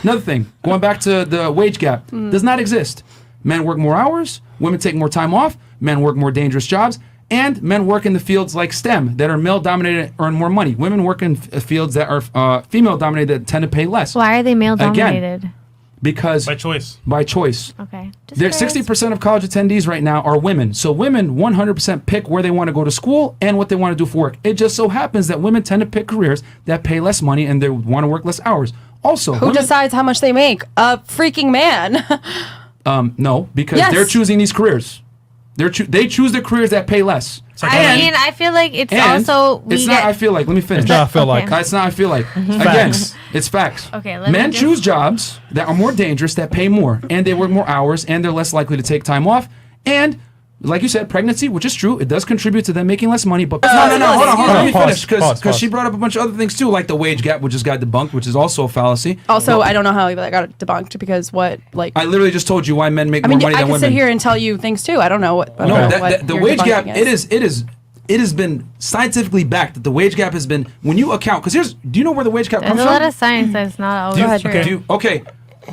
Another thing, going back to the wage gap, does not exist. Men work more hours, women take more time off, men work more dangerous jobs, and men work in the fields like STEM that are male-dominated, earn more money. Women work in fields that are female-dominated that tend to pay less. Why are they male-dominated? Because by choice. By choice. Okay. There's 60% of college attendees right now are women. So women 100% pick where they want to go to school and what they want to do for work. It just so happens that women tend to pick careers that pay less money and they want to work less hours. Also, who decides how much they make? A freaking man. No, because they're choosing these careers. They choose the careers that pay less. I mean, I feel like it's also... It's not I feel like. Let me finish. It's not I feel like. It's not I feel like. Again, it's facts. Okay, Men choose jobs that are more dangerous, that pay more, and they work more hours, and they're less likely to take time off. And, like you said, pregnancy, which is true, it does contribute to them making less money. But no, hold on. Let me finish, because she brought up a bunch of other things too, like the wage gap, which just got debunked, which is also a fallacy. Also, I don't know how that got debunked because I literally just told you why men make more money than women. I can sit here and tell you things too. I don't know what. The wage gap. It has been scientifically backed that the wage gap has been when you account. Because do you know where the wage gap comes from? There's a lot of science that's not always true. Okay.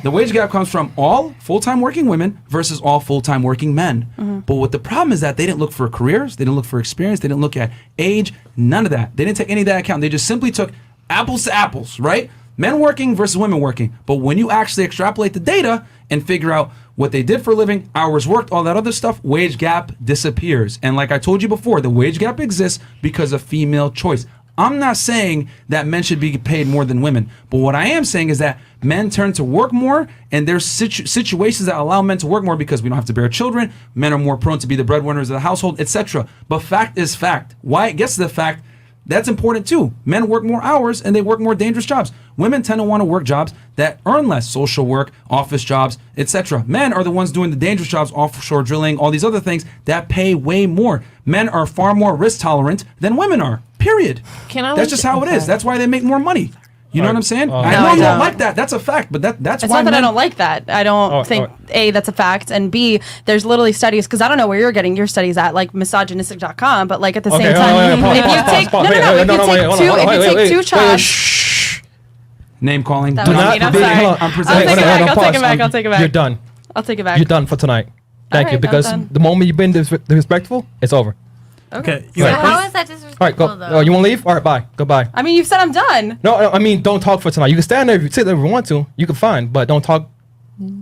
The wage gap comes from all full-time working women versus all full-time working men. Mm-hmm. But what the problem is that they didn't look for careers, they didn't look for experience, they didn't look at age, none of that. They didn't take any of that account. They just simply took apples to apples, right? Men working versus women working. But when you actually extrapolate the data and figure out what they did for a living, hours worked, all that other stuff, wage gap disappears. And like I told you before, the wage gap exists because of female choice. I'm not saying that men should be paid more than women, but what I am saying is that men turn to work more, and there's situations that allow men to work more because we don't have to bear children. Men are more prone to be the breadwinners of the household, etc. But fact is fact. Why it gets to the fact, that's important too. Men work more hours and they work more dangerous jobs. Women tend to want to work jobs that earn less, social work, office jobs, etc. Men are the ones doing the dangerous jobs, offshore drilling, all these other things that pay way more. Men are far more risk tolerant than women are. Period. That's just how it is. That's why they make more money. You know what I'm saying? I know you don't like that. That's a fact, but that's it's why. It's not that I don't like that. I don't think A, that's a fact, and B, there's literally studies because I don't know where you're getting your studies at, like misogynistic.com, but like at the same time, if you take two jobs, name calling. I'm sorry. I'll take it back. You're done. I'll take it back. You're done for tonight. Thank you, because the moment you've been disrespectful, it's over. Okay. So how is that disrespectful, all right, go. though? You want to leave? All right, bye. Goodbye. I mean, you've said I'm done. No, I mean, don't talk for tonight. You can stand there if you sit there if you want to. You can fine, but don't talk.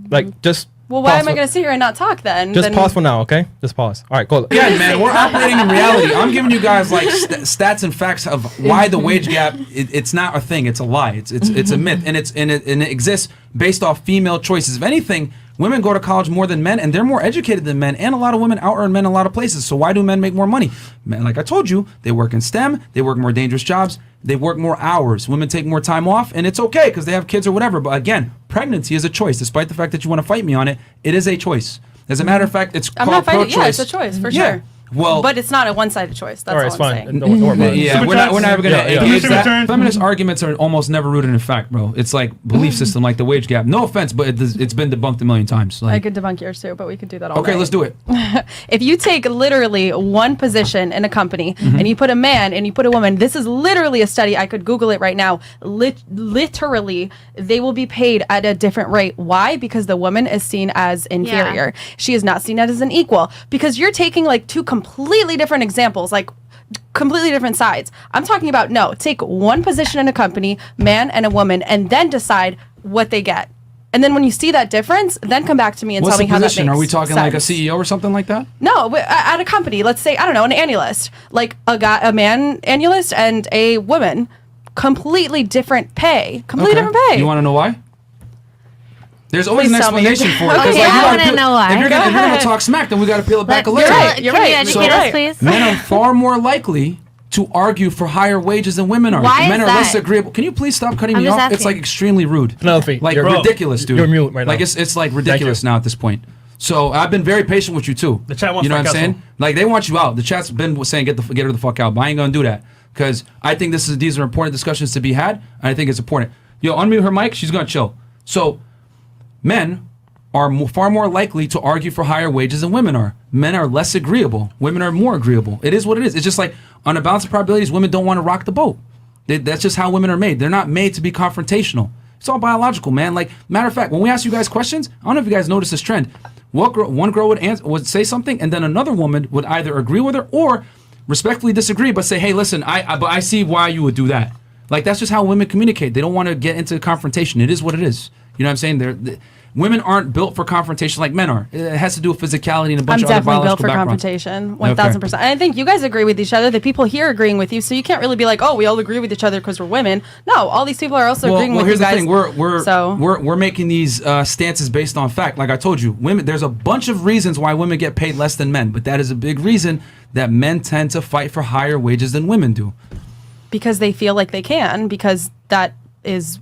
Like, just. Well, why am I going to sit here and not talk then? Just pause for now, okay? Just pause. All right, go. Yeah, man, we're operating in reality. I'm giving you guys like stats and facts of why the wage gap. It's not a thing. It's a lie. It's a myth, and it exists based off female choices. If anything, women go to college more than men, and they're more educated than men, and a lot of women out-earn men in a lot of places. So why do men make more money? Men, like I told you, they work in STEM, they work more dangerous jobs, they work more hours. Women take more time off, and it's okay because they have kids or whatever. But again, pregnancy is a choice. Despite the fact that you want to fight me on it, it is a choice. As a matter of fact, it's called pro-choice. Yeah, it's a choice, for sure. Well, but it's not a one-sided choice. That's all I'm saying. Don't worry about it. Yeah, we're not going to engage that. Feminist arguments are almost never rooted in fact, bro. It's like belief system, like the wage gap. No offense, but it's been debunked a million times. Like, I could debunk yours too, but we could do that all Okay, night. let's do it. If you take literally one position in a company and you put a man and you put a woman, this is literally a study. I could Google it right now. Literally, they will be paid at a different rate. Why? Because the woman is seen as inferior. Yeah. She is not seen as an equal. Because you're taking like two completely different examples, like completely different sides. I'm talking about take one position in a company, man and a woman, and then decide what they get. And then when you see that difference, then come back to me and tell me how that makes sense. Are we talking like a CEO or something like that? No, at a company, let's say, I don't know, an annulist, like a man annulist and a woman, completely different pay, different pay. You want to know why? There's always an explanation for it. Okay, I want to know why. If you're going to talk smack, then we got to peel it back a little. You're right. Can you educate us, please? Men are far more likely to argue for higher wages than women are. Why Men is are that? less agreeable. Can you please stop cutting I'm me just off? asking. It's like extremely rude. Penelope, Like ridiculous, dude. You're mute right now. Like it's like ridiculous now at this point. So I've been very patient with you too. The chat wants you know what I'm Frank saying? Castle. Like they want you out. The chat's been saying get her the fuck out. But I ain't gonna do that because I think these are important discussions to be had. And I think it's important. Yo, unmute her mic. She's gonna chill. So men are far more likely to argue for higher wages than women are. Men are less agreeable. Women are more agreeable. It is what it is. It's just like on a balance of probabilities, women don't want to rock the boat. That's just how women are made. They're not made to be confrontational. It's all biological, man. Like, matter of fact, when we ask you guys questions, I don't know if you guys notice this trend. One girl would say something, and then another woman would either agree with her or respectfully disagree, but say, hey, listen, but I see why you would do that. Like, that's just how women communicate. They don't want to get into confrontation. It is what it is. You know what I'm saying? Women aren't built for confrontation like men are. It has to do with physicality and a bunch of other biological built for backgrounds. confrontation, 1,000%. And I think you guys agree with each other. The people here agreeing with you, so you can't really be like, oh, we all agree with each other because we're women. No, all these people are also agreeing with you guys. Well, here's the thing. We're making these stances based on fact. Like I told you, women. There's a bunch of reasons why women get paid less than men, but that is a big reason that men tend to fight for higher wages than women do. Because they feel like they can, because that is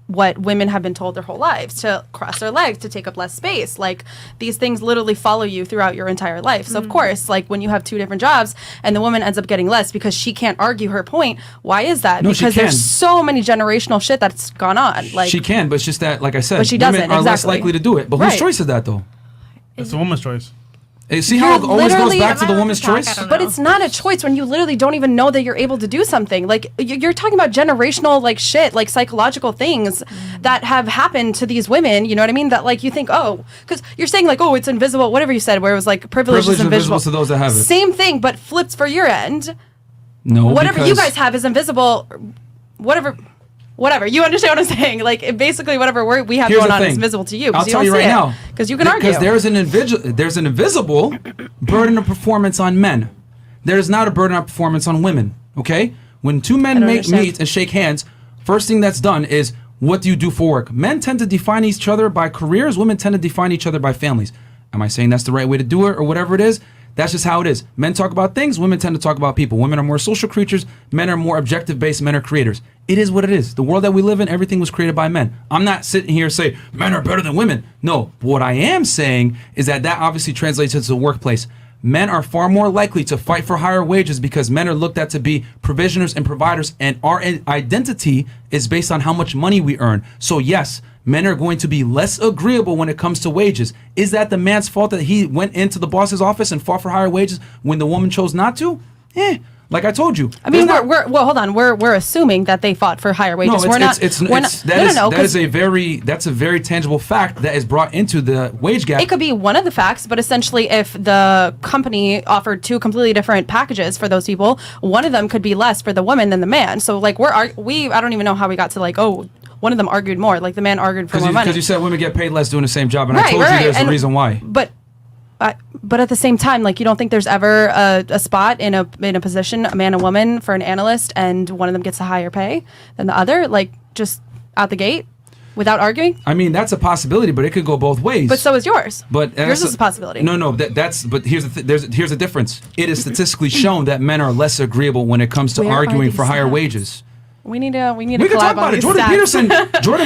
what women have been told their whole lives, to cross their legs, to take up less space. Like, these things literally follow you throughout your entire life. So of course, like, when you have two different jobs and the woman ends up getting less because she can't argue her point, why is that? No, because she can. there's so many generational shit that's gone on. Like, She can, but it's just that, like I said, But she doesn't, women are less exactly. likely to do it. But whose Right. choice is that, though? It's a woman's choice. See how it You're always goes literally- back to the Am I woman's allowed to talk? choice? I don't but know. it's not a choice when you literally don't even know that you're able to do something. Like, you're talking about generational, like, shit, like, psychological things that have happened to these women, you know what I mean? That, like, you think, oh, because you're saying, like, oh, it's invisible, whatever you said, where it was, like, privilege is invisible. to those that have it. Same thing, but flipped for your end. No, Whatever you because- guys have is invisible. Whatever. You understand what I'm saying? Like, basically, whatever we have Here's going the on thing. is visible to you. I'll You tell don't you see right it. now. Because you can argue. Because there's an invisible burden of performance on men. There's not a burden of performance on women. Okay? When two men don't meet understand. and shake hands, first thing that's done is, what do you do for work? Men tend to define each other by careers. Women tend to define each other by families. Am I saying that's the right way to do it or whatever it is? That's just how it is. Men talk about things. Women tend to talk about people. Women are more social creatures. Men are more objective-based. Men are creators. It is what it is. The world that we live in, everything was created by men. I'm not sitting here saying men are better than women. No. What I am saying is that obviously translates into the workplace. Men are far more likely to fight for higher wages because men are looked at to be provisioners and providers, and our identity is based on how much money we earn. So yes, men are going to be less agreeable when it comes to wages. Is that the man's fault that he went into the boss's office and fought for higher wages when the woman chose not to? Like I told you. I mean, there's we're hold on. We're assuming that they fought for higher wages. no, We're not. that is 'cause a very tangible fact that is brought into the wage gap. it could be one of the facts, but essentially, if the company offered two completely different packages for those people, one of them could be less for the woman than the man. So, like, I don't even know how we got to, like, oh, one of them argued more. Like, the man argued for more money. Because you said women get paid less doing the same job, and I Right, told you right. there's a And- reason why. But at the same time, like, you don't think there's ever a spot in a position, a man and woman, for an analyst, and one of them gets a higher pay than the other, like, just out the gate without arguing? I mean, that's a possibility, but it could go both ways. But so is yours. But yours is a possibility. No. But here's the difference. It is statistically shown that men are less agreeable when it comes to Where are arguing these for higher stats? wages. We need to We can talk collab about on it. these Jordan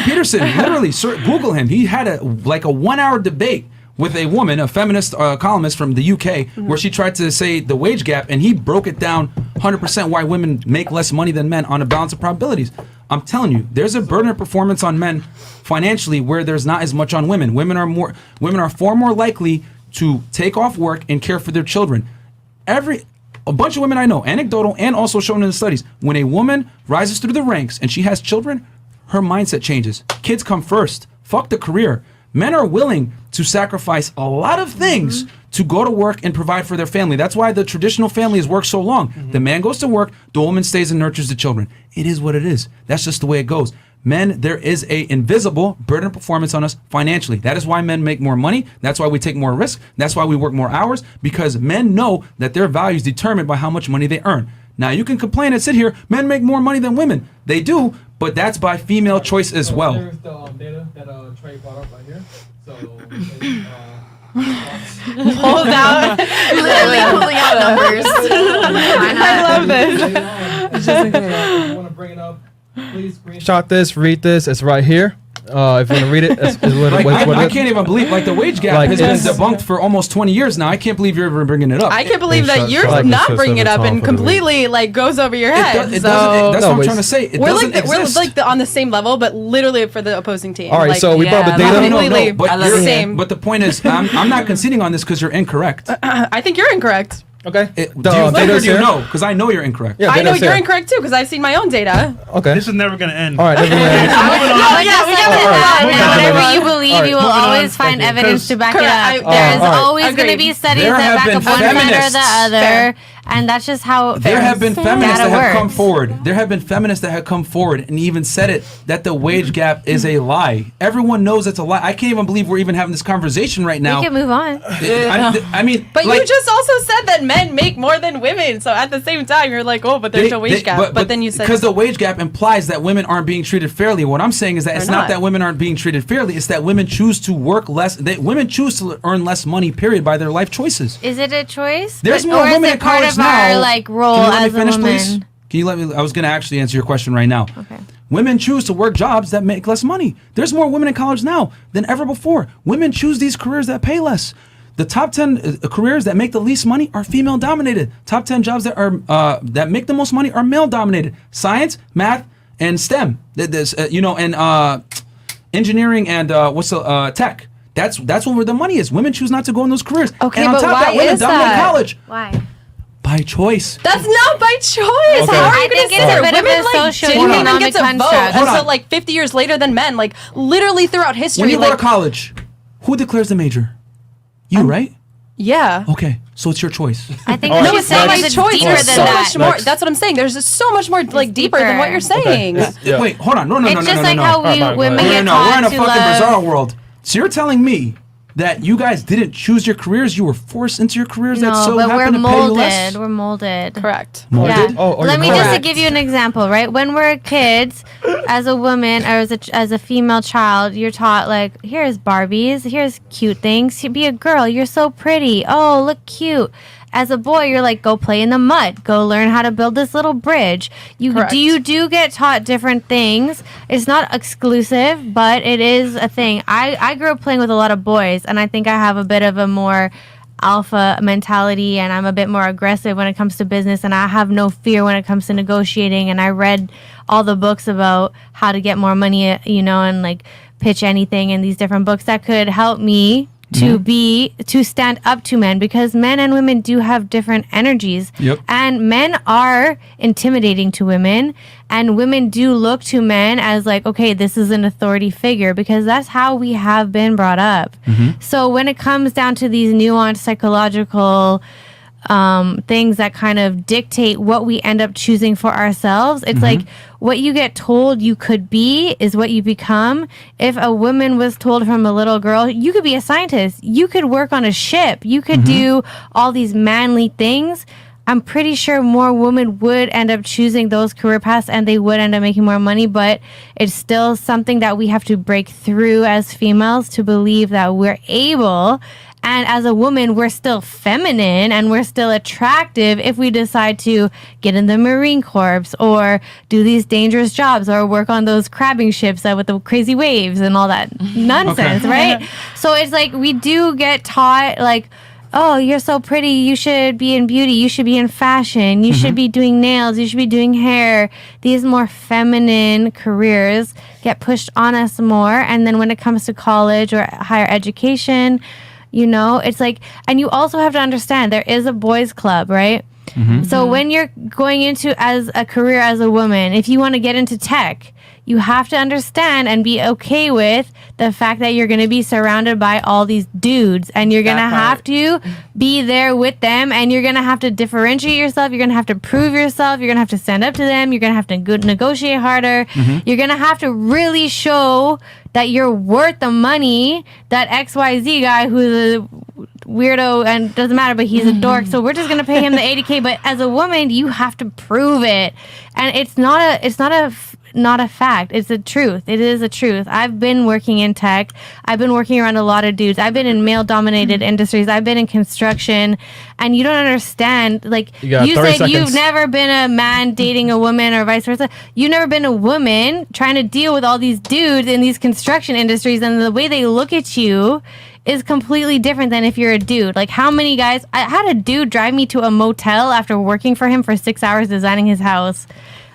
stats. Peterson, literally, Google him. He had a 1 hour debate with a woman, a feminist columnist from the UK, where she tried to say the wage gap, and he broke it down 100% why women make less money than men on a balance of probabilities. I'm telling you, there's a burden of performance on men financially where there's not as much on women. Women are far more likely to take off work and care for their children. A bunch of women I know, anecdotal and also shown in the studies, when a woman rises through the ranks and she has children, her mindset changes. Kids come first. Fuck the career. Men are willing to sacrifice a lot of things to go to work and provide for their family. That's why the traditional family has worked so long. The man goes to work, the woman stays and nurtures the children. It is what it is. That's just the way it goes. Men, there is a invisible burden of performance on us financially. That is why men make more money. That's why we take more risk. That's why we work more hours, because men know that their value is determined by how much money they earn. Now, you can complain and sit here, men make more money than women. They do, but that's by female choice as well. Here's the data that Trey brought up right here. So, Hold out. Literally pulling out numbers. I love this. you want to bring it up, please screenshot this, read this. It's right here. If you want to read it, it's Like, what I can't even believe, like, the wage gap Like, has been it's- debunked for almost 20 years now. I can't believe you're ever bringing it up. I can't believe that shut- you're shut not this bringing it over up top and of the completely, like, goes over your It head. does, it so doesn't, that's No, what I'm it's- trying to say. It we're doesn't like exist. we're like on the same level, but literally for the opposing team. All right, like, so we brought Yeah, the I love data. it. Completely but I love you're- it. same. But the point is, I'm not conceding on this because you're incorrect. I think you're incorrect. Okay. Do you The, think data or is do you here. know? Because I know you're incorrect. Yeah, I data know is you're here. incorrect too because I've seen my own data. Okay. This is never gonna end. All right. No, yeah, we got All right. whatever Moving you on. believe, All right, you will moving on. always find Thank you. evidence to back Correct. it up. I- There's all right. always going to Agreed. be studies There that have back been up one side or feminists. the other, Fair. and that's just how There have been feminists data that have come works. forward. There have been feminists that have come forward and even said it that the wage gap is a lie. Everyone knows it's a lie. I can't even believe we're even having this conversation right now. We can move on. I mean, But like, you just also said that men make more than women. So at the same time, you're like, oh, but there's a wage gap. But then you said because the wage gap implies that women aren't being treated fairly. What I'm saying is that it's They're not not. that women aren't being treated fairly. It's that women choose to work less. That women choose to earn less money. Period. By their life choices. Is it a choice? There's But- more or is women it in part college of now. our like role Can you let me as finish, a woman? please? Can you let me? I was going to actually answer your question right now. Okay. Women choose to work jobs that make less money. There's more women in college now than ever before. Women choose these careers that pay less. The top 10 careers that make the least money are female dominated. Top 10 jobs that are that make the most money are male dominated. Science, math, and STEM. There's engineering and tech. That's where the money is. Women choose not to go in those careers. Okay, and on but top of why that, women is dominate that? college Why? by choice. that's not by choice. Okay. How are I you going think to it's say a that bit of women a like social didn't even economic get to vote construct. Hold until on. like 50 years later than men? Like literally throughout history. When you go like to college, who declares the major? You, right? yeah. Okay, so it's your choice. I think All what right, you're It's not saying my is it's choice. deeper There's than so that. much more. Next. That's what I'm saying. There's just so much more like deeper than what you're saying. Yeah. Wait, hold on. No, It's no, just no, like no, how no. we Alright, women go No, get no, no. We're in taught a to fucking love. bizarre world. So you're telling me that you guys didn't choose your careers, you were forced into your careers that No, so but we're happen to pay you less? molded. We're molded. Correct. Molded? Yeah. Oh, Let me you're just correct. give you an example, right? When we're kids, as a woman or as a female child, you're taught like, here's Barbies, here's cute things. Be a girl, you're so pretty. Oh, look cute. As a boy, you're like, go play in the mud. Go learn how to build this little bridge. Correct. You do get taught different things. It's not exclusive, but it is a thing. I grew up playing with a lot of boys, and I think I have a bit of a more alpha mentality, and I'm a bit more aggressive when it comes to business, and I have no fear when it comes to negotiating. And I read all the books about how to get more money, and like pitch anything, and these different books that could help me to stand up to men, because men and women do have different energies. Yep. And men are intimidating to women, and women do look to men as like, okay, this is an authority figure, because that's how we have been brought up. So when it comes down to these nuanced psychological things that kind of dictate what we end up choosing for ourselves, it's like what you get told you could be is what you become. If a woman was told from a little girl, you could be a scientist, you could work on a ship, you could do all these manly things, I'm pretty sure more women would end up choosing those career paths, and they would end up making more money. But it's still something that we have to break through as females to believe that we're able. And as a woman, we're still feminine and we're still attractive if we decide to get in the Marine Corps or do these dangerous jobs or work on those crabbing ships with the crazy waves and all that nonsense, right? So it's like we do get taught like, oh, you're so pretty, you should be in beauty, you should be in fashion, you should be doing nails, you should be doing hair. These more feminine careers get pushed on us more. And then when it comes to college or higher education, it's like, and you also have to understand there is a boys club, right? So when you're going into as a career as a woman, if you want to get into tech, you have to understand and be okay with the fact that you're going to be surrounded by all these dudes, and you're going to have to be there with them, and you're going to have to differentiate yourself. You're going to have to prove yourself. You're going to have to stand up to them. You're going to have to negotiate harder. You're going to have to really show that you're worth the money that XYZ guy who's a weirdo and doesn't matter, but he's a dork, so we're just gonna pay him the 80K. But as a woman, you have to prove it, and it's not a fact. It's a truth. It is a truth. I've been working in tech. I've been working around a lot of dudes. I've been in male-dominated industries. I've been in construction, and you don't understand. Like You got you 30 said, you've seconds. never been a man dating a woman, or vice versa. You've never been a woman trying to deal with all these dudes in these construction industries, and the way they look at you is completely different than if you're a dude. Like, how many guys... I had a dude drive me to a motel after working for him for 6 hours designing his house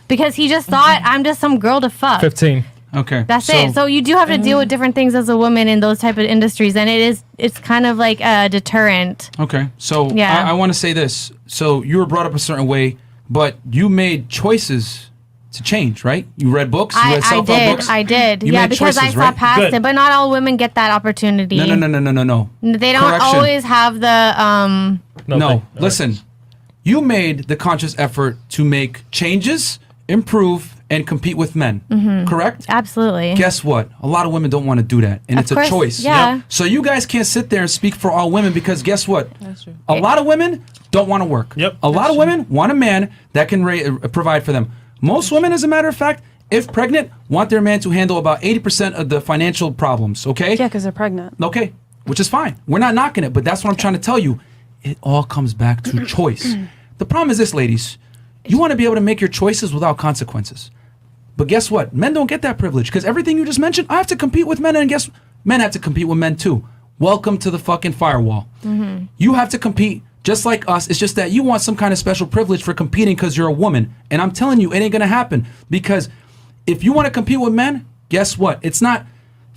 because he just thought I'm just some girl to fuck. 15. Okay. That's it. So you do have to deal with different things as a woman in those type of industries, and it's kind of like a deterrent. Okay. So Yeah. I want to say this. So you were brought up a certain way, but you made choices to change, right? You read books. You read I self-help did. books. I did. You Yeah, made because I choices, saw right? past Good. it, but not all women get that opportunity. No. They don't Correction. always have the No. Listen, you made the conscious effort to make changes, improve, and compete with men. Correct? Absolutely. Guess what? A lot of women don't want to do that, and Of it's course, a choice. yeah. So you guys can't sit there and speak for all women because guess what? That's true. A lot of women don't want to work. Yep, A lot that's of true. women want a man that can provide for them. Most women, as a matter of fact, if pregnant, want their man to handle about 80% of the financial problems. Okay. Yeah, because they're pregnant. Okay, which is fine. We're not knocking it, but that's what I'm trying to tell you. It all comes back to choice. The problem is this, ladies. You want to be able to make your choices without consequences. But guess what? Men don't get that privilege because everything you just mentioned, I have to compete with men, and men have to compete with men too. Welcome to the fucking firewall. You have to compete just like us. It's just that you want some kind of special privilege for competing because you're a woman. And I'm telling you, it ain't going to happen because if you want to compete with men, guess what? It's not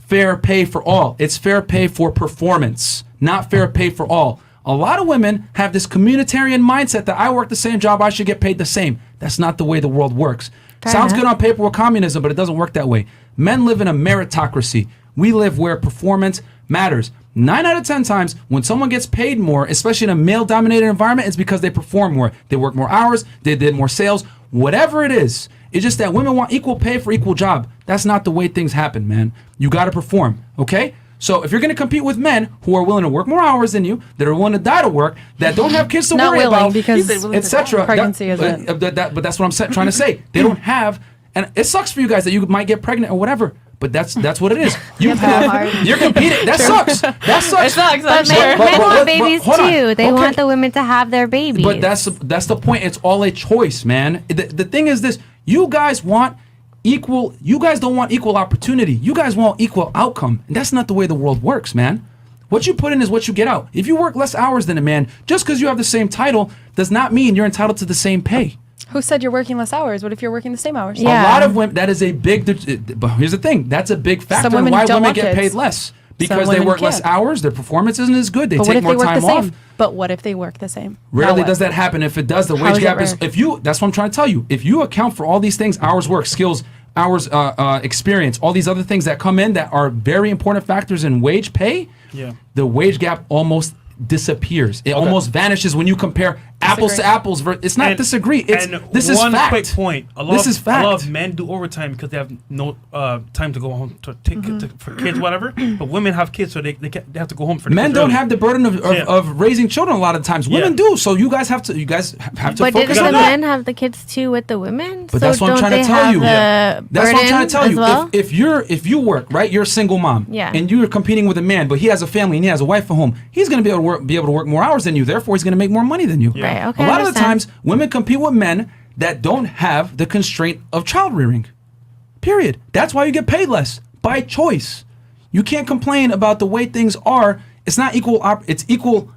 fair pay for all. It's fair pay for performance, not fair pay for all. A lot of women have this communitarian mindset that I work the same job, I should get paid the same. That's not the way the world works. Sounds good on paper with communism, but it doesn't work that way. Men live in a meritocracy. We live where performance matters. 9 out of 10 times when someone gets paid more, especially in a male-dominated environment, it's because they perform more. They work more hours, they did more sales, whatever it is. It's just that women want equal pay for equal job. That's not the way things happen, man. You got to perform, okay? So if you're going to compete with men who are willing to work more hours than you, that are willing to die to work, that don't have kids to Not worry willing, about, because etc. pregnancy isn't. But that's what I'm trying to say. They don't have, and it sucks for you guys that you might get pregnant or whatever. But that's what it is. You're competing. That sucks. That sucks. It sucks. But I'm men sure. want babies hold on. too. They Okay. want the women to have their babies. But that's the point. It's all a choice, man. The thing is this: you guys want equal. You guys don't want equal opportunity. You guys want equal outcome, and that's not the way the world works, man. What you put in is what you get out. If you work less hours than a man, just because you have the same title, does not mean you're entitled to the same pay. Who said you're working less hours? What if you're working the same hours? Yeah. A lot of women. That is a big. But here's the thing: that's a big factor in women why don't women want get kids. paid less because they women work less can't. hours. Their performance isn't as good. They But what take if more they work the time off. same? But what if they work the same? Rarely Now what? does that happen. If it does, the How wage is gap that is. rare? If you, that's what I'm trying to tell you. If you account for all these things, hours work, skills, hours experience, all these other things that come in that are very important factors in wage pay, Yeah. the wage gap almost disappears. It almost vanishes when you compare apples to Disagree. apples. It's not And- disagree. It's and this is one fact. quick point. This is fact. A lot of men do overtime because they have no time to go home to take for kids, whatever. But women have kids, so they have to go home for the Men kids don't early. have the burden of, Yeah. of raising children a lot of times. Women Yeah. do. So you guys have to But focus didn't on the that. men have the kids too with the women? But so that's what I'm don't trying to they tell have you. The That's what I'm trying to tell burden you. as well? If you work, right, you're a single mom, Yeah. and you're competing with a man, but he has a family and he has a wife at home. He's going to be able to work more hours than you. Therefore, he's going to make more money than you. Yeah. Right. Okay. A lot I of the understand. times, women compete with men that don't have the constraint of child rearing. Period. That's why you get paid less by choice. You can't complain about the way things are. It's not equal. It's equal.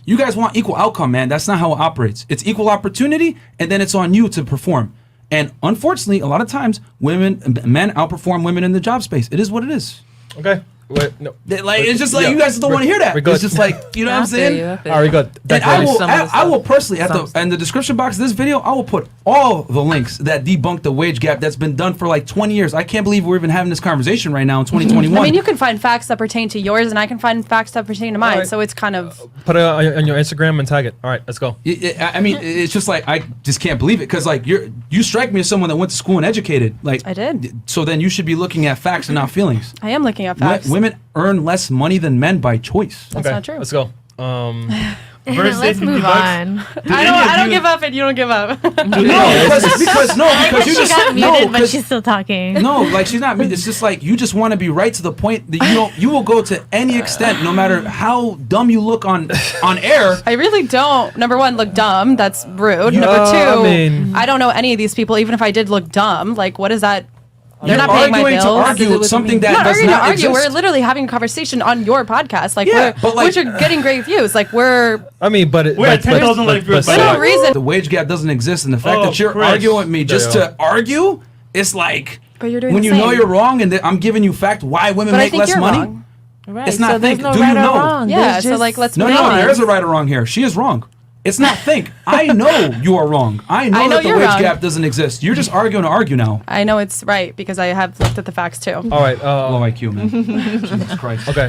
You guys want equal outcome, man. That's not how it operates. It's equal opportunity, and then it's on you to perform. And unfortunately, a lot of times, men outperform women in the job space. It is what it is. Okay. Wait, no. It's just like Yeah. you guys don't want to hear that. We're good. It's just like you know what I'm saying. All right, good. And Thank I you. will, Some of the I will stuff. personally in the description box of this video, I will put all the links that debunk the wage gap that's been done for like 20 years. I can't believe we're even having this conversation right now in 2021. I mean, you can find facts that pertain to yours, and I can find facts that pertain to mine. Alright. So it's kind of Put it on your Instagram and tag it. All right, let's go. I mean, it's just like I just can't believe it because like you strike me as someone that went to school and educated. Like I did. So then you should be looking at facts and not feelings. I am looking at facts. Women earn less money than men by choice. That's Okay, not true. let's go. Versus Let's $50. move on. I don't give up, and you don't give up. because you She just got muted, but 'cause- she's still talking. No, like she's not. It's just like you just want to be right to the point that you will go to any extent, no matter how dumb you look on air. I really don't. Number one, look dumb. That's rude. Number two, I mean- I don't know any of these people. Even if I did look dumb, like what is that? You're not paying my arguing to bills. argue something that I'm not does arguing to not argue. exist. We're literally having a conversation on your podcast, like Yeah, but like- which are getting great views. Like we're I mean, but We're at 10,000 live viewers, by for the no way. reason. The wage gap doesn't exist, and the fact Oh, that you're Chris. arguing with me just Yeah. to argue, it's like But you're doing when the you know same. you're wrong, and I'm giving you fact why women But I make think less you're money. wrong. Right. It's not so there's think. no Do you right know? or wrong. Yeah, There's so, just like, let's No, make no, it. there is a right or wrong here. She is wrong. It's not think. I know you are wrong. I know, I know that the you're wage wrong. gap doesn't exist. You're just arguing to argue now. I know it's right because I have looked at the facts too. All right. Low IQ, man. Jesus Christ. Okay.